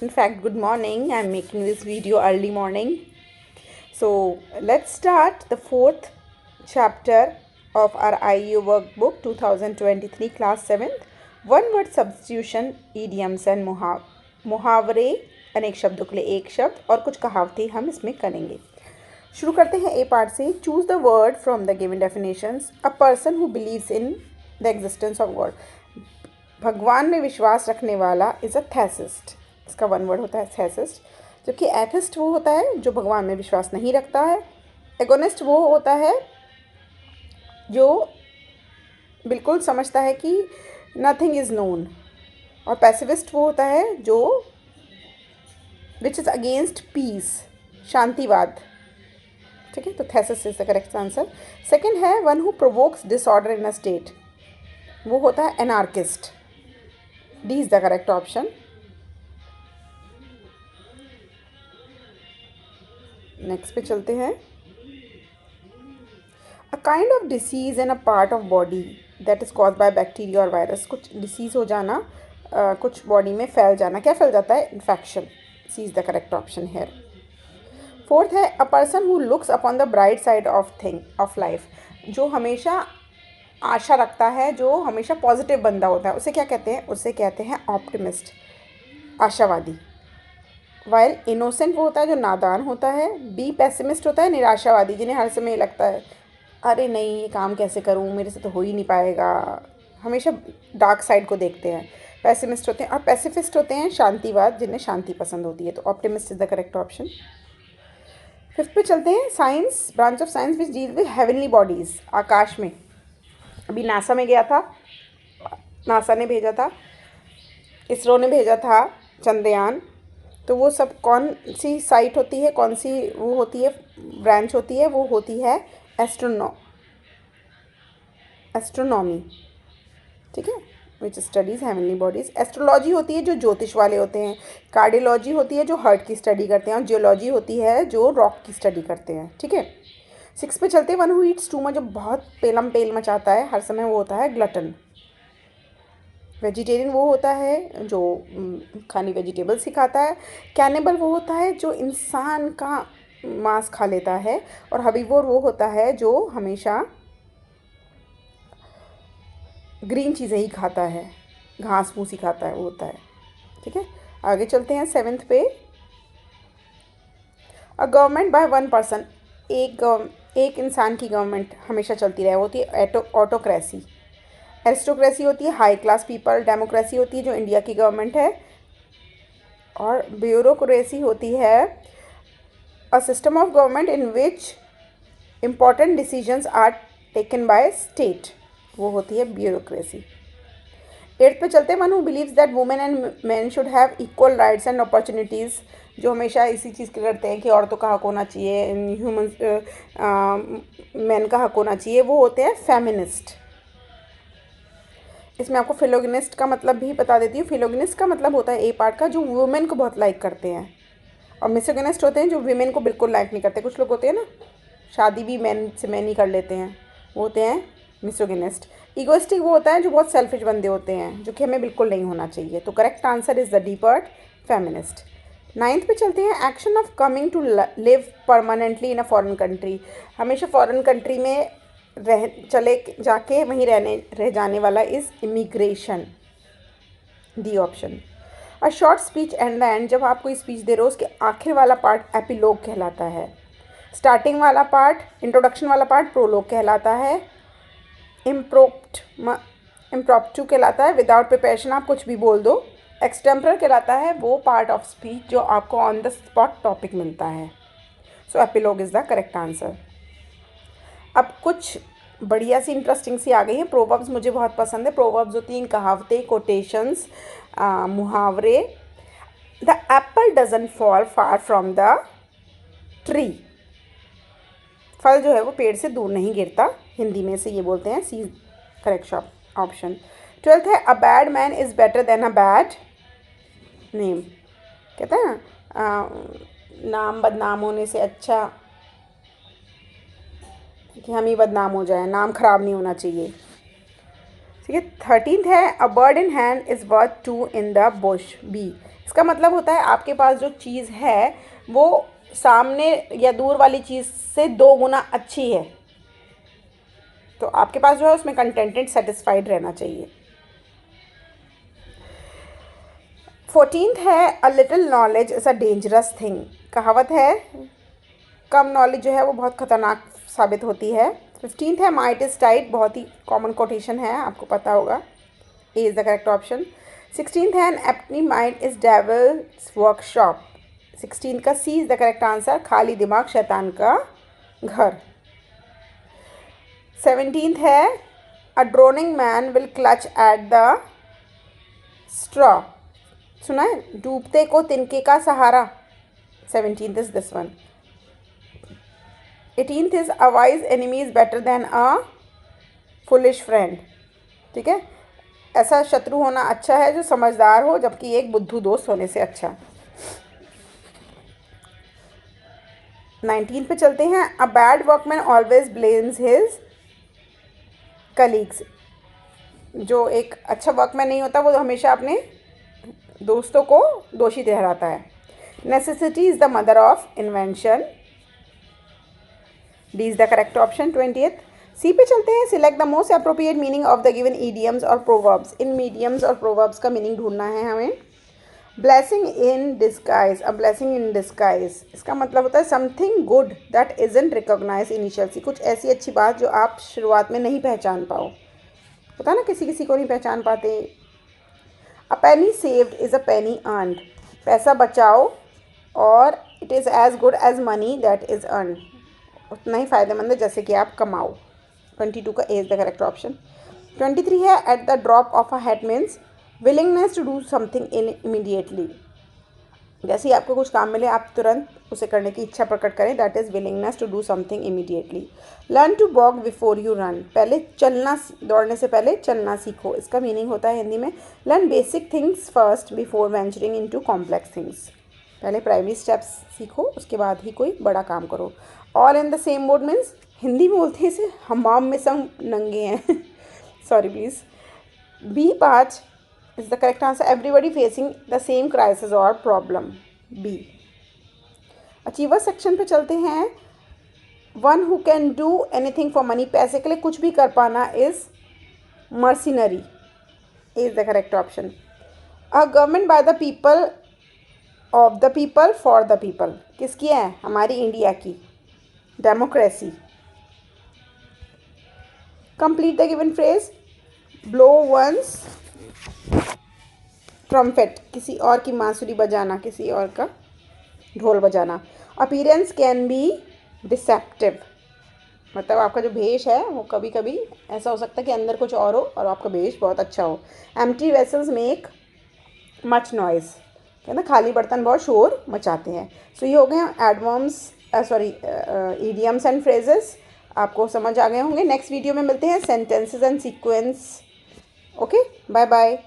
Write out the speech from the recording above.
In fact, good morning. I'm making this video early morning. So let's start the fourth chapter of our IU workbook 2023 class 7th. One word substitution, idioms and मुहावरे अनेक शब्दों के लिए एक शब्द और कुछ कहावतें हम इसमें करेंगे। शुरू करते हैं ए पार्ट से। Choose the word from the given definitions. A person who believes in the existence of God. भगवान में विश्वास रखने वाला इज़ अ थेसिस्ट। इसका वन वर्ड होता है थेसिस्ट। जबकि एथिस्ट वो होता है जो भगवान में विश्वास नहीं रखता है। एगोनिस्ट वो होता है जो बिल्कुल समझता है कि नथिंग इज़ नोन। और पैसिविस्ट वो होता है जो विच इज़ अगेंस्ट पीस, शांतिवाद। ठीक है, तो thesis is the correct answer. Second है one who provokes disorder in a state, वो होता है anarchist. D is the correct option. Next पे चलते हैं। A kind of disease in a part of body that is cause by bacteria और virus. कुछ disease हो जाना, कुछ बॉडी में फैल जाना। क्या फैल जाता है? Infection. C is the correct option here. Fourth है a person who looks upon the bright side of thing of life. जो हमेशा आशा रखता है, जो हमेशा पॉजिटिव बंदा होता है, उसे क्या कहते हैं? उसे कहते हैं ऑप्टिमिस्ट, आशावादी। वाइल इनोसेंट वो होता है जो नादान होता है। बी पेसिमिस्ट होता है निराशावादी, जिन्हें हर समय लगता है अरे नहीं, ये काम कैसे करूँ, मेरे से तो हो ही नहीं पाएगा। हमेशा डार्क साइड को देखते हैं, पेसिमिस्ट होते हैं। और पैसिफिस्ट होते हैं शांतिवाद, जिन्हें शांति पसंद होती है। तो optimist is the correct option. Fifth पे चलते हैं। Science, branch of science which deal with heavenly bodies. आकाश में अभी नासा में गया था, नासा ने भेजा था, इसरो ने भेजा था चंद्रयान। तो वो सब कौन सी साइट होती है, कौन सी वो होती है, ब्रांच होती है? वो होती है एस्ट्रोनॉमी। ठीक है, विच स्टडीज़ हेवनली बॉडीज़। एस्ट्रोलॉजी होती है जो ज्योतिष वाले होते हैं। कार्डियोलॉजी होती है जो हार्ट की स्टडी करते हैं। और जियोलॉजी होती है जो रॉक की स्टडी करते हैं। ठीक है, सिक्स पे चलते हैं। One who Yeats too much, जो बहुत पेलम पेल मचाता है हर समय, वो होता है ग्लटन। वेजिटेरियन वो होता है जो खाली वेजिटेबल्स ही खाता है। कैनिबल वो होता है जो इंसान का मांस खा लेता है। और हर्बीवोर वो होता है जो हमेशा ग्रीन चीज़ें ही खाता है, घास फूस ही खाता है, वो होता है। ठीक है, आगे चलते हैं सेवेंथ पे। अ गवर्नमेंट बाय वन पर्सन, एक इंसान की गवर्नमेंट हमेशा चलती रहे, वो होती है ऑटोक्रेसी। एरिस्टोक्रेसी होती है हाई क्लास पीपल। डेमोक्रेसी होती है जो इंडिया की गवर्नमेंट है। और ब्यूरोक्रेसी होती है a system of government in which important decisions are taken by state, वो होती है ब्यूरोक्रेसी। एट्थ पे चलते हैं। One who believes that women and man should have equal rights and opportunities, जो हमेशा इसी चीज़ के करते हैं कि औरतों का हक होना चाहिए, मैन का हक होना चाहिए, वो होते हैं फेमिनिस्ट। इसमें आपको फिलोगिनिस्ट का मतलब भी बता देती हूँ। फिलोगिनिस्ट का मतलब होता है ए पार्ट का, जो वुमेन को बहुत लाइक करते हैं। और मिसोगिनिस्ट होते हैं जो वीमेन को बिल्कुल लाइक नहीं करते। कुछ लोग होते हैं ना, शादी भी मैन से मैन ही कर लेते हैं, वो होते हैं मिसोगिनिस्ट। ईगोइस्टिक वो होता है जो बहुत सेल्फिश बंदे होते हैं, जो कि हमें बिल्कुल नहीं होना चाहिए। तो correct answer is the D part, feminist. Ninth पे चलते हैं। Action of coming to live permanently in a foreign country. हमेशा फॉरेन कंट्री में चले जाके वहीं रह जाने वाला is immigration. D option. A short speech and the end, जब आप कोई स्पीच दे रहे हो उसके आखिर वाला पार्ट एपिलोग कहलाता है। स्टार्टिंग वाला पार्ट, इंट्रोडक्शन वाला पार्ट प्रोलोग कहलाता है। इम्प्रॉप्टू कहलाता है, विदाउट प्रिपरेशन आप कुछ भी बोल दो। एक्सटेम्परर कहलाता है वो पार्ट ऑफ स्पीच जो आपको ऑन द स्पॉट टॉपिक मिलता है। So epilogue is the correct answer. अब कुछ बढ़िया सी इंटरेस्टिंग सी आ गई है। प्रोवर्ब्स मुझे बहुत पसंद है। प्रोवर्ब्स होती हैं कहावतें, कोटेशंस, मुहावरे। The Apple doesn't fall far from the tree. फल जो है वो पेड़ से दूर नहीं गिरता, हिंदी में से ये बोलते हैं। C correct option. ट्वेल्थ है a bad man is better than a bad name. कहते हैं नाम बदनाम होने से अच्छा कि हम ही बदनाम हो जाए, नाम खराब नहीं होना चाहिए। ठीक है। 13th है a bird in hand is worth two in the bush, B. इसका मतलब होता है आपके पास जो चीज़ है वो सामने या दूर वाली चीज़ से 2 गुना अच्छी है, तो आपके पास जो है उसमें कंटेंटेड सेटिस्फाइड रहना चाहिए। 14th है a little knowledge is a dangerous thing, कहावत है कम नॉलेज जो है वो बहुत खतरनाक साबित होती है। 15th है माइट इज़ टाइट, बहुत ही कॉमन कोटेशन है, आपको पता होगा, A is the correct option. 16th है an empty mind is devil's workshop, 16 का C is the correct answer, खाली दिमाग शैतान का घर। 17th है a drowning man will clutch at the straw, सुना है, डूबते को तिनके का सहारा, 17th is this one. 18th is a wise enemy is better than a foolish friend, ठीक है, ऐसा शत्रु होना अच्छा है जो समझदार हो, जबकि एक बुद्धू दोस्त होने से अच्छा। 19 पे चलते हैं, a bad workman always blames his colleagues, जो एक अच्छा वर्कमैन नहीं होता वो हमेशा अपने दोस्तों को दोषी ठहराता है। Necessity is the mother of invention, D is the correct option. 20th C पे चलते हैं, select the most appropriate meaning of the given idioms और प्रोवर्ब्स, इन मीडियम्स और प्रोवर्ब्स का मीनिंग ढूंढना है हमें। Blessing in disguise, a blessing in disguise, इसका मतलब होता है something good that isn't recognize initially, कुछ ऐसी अच्छी बात जो आप शुरुआत में नहीं पहचान पाओ, पता ना किसी किसी को नहीं पहचान पाते। A penny saved is a penny earned, पैसा बचाओ और it is as good as money that is earn, उतना ही फ़ायदेमंद है जैसे कि आप कमाओ। 22 का A is the correct option. 23 है at the drop of a hat means willingness to do something in immediately, जैसे ही आपको कुछ काम मिले आप तुरंत उसे करने की इच्छा प्रकट करें, that is willingness to do something immediately. Learn to walk before you run, पहले चलना, दौड़ने से पहले चलना सीखो, इसका मीनिंग होता है हिंदी में learn basic things first before venturing into complex things, पहले प्राइमरी स्टेप्स सीखो उसके बाद ही कोई बड़ा काम करो। All in the same boat means Hindi में बोलते हैं इसे हमाम में सब नंगे हैं sorry please. B5 is the correct answer, everybody facing the same crisis or problem, B। Achiever section पे चलते हैं, one who can do anything for money, पैसे के लिए कुछ भी कर पाना is mercenary, is the correct option. A government by the people of the people for the people, किसकी है, हमारी इंडिया की, democracy. Complete the given phrase, blow one's trumpet, किसी और की बांसुरी बजाना, किसी और का ढोल बजाना। अपीयरेंस कैन बी डिसेप्टिव, मतलब आपका जो भेष है वो कभी कभी ऐसा हो सकता है कि अंदर कुछ और हो और आपका भेष बहुत अच्छा हो। Empty vessels make much noise, कहते ना खाली बर्तन बहुत शोर मचाते हैं। सो ये हो गए एडवर्म्स, सॉरी ईडियम्स एंड फ्रेजेस, आपको समझ आ गए होंगे। नेक्स्ट वीडियो में मिलते हैं, sentences and sequence. Okay, bye bye.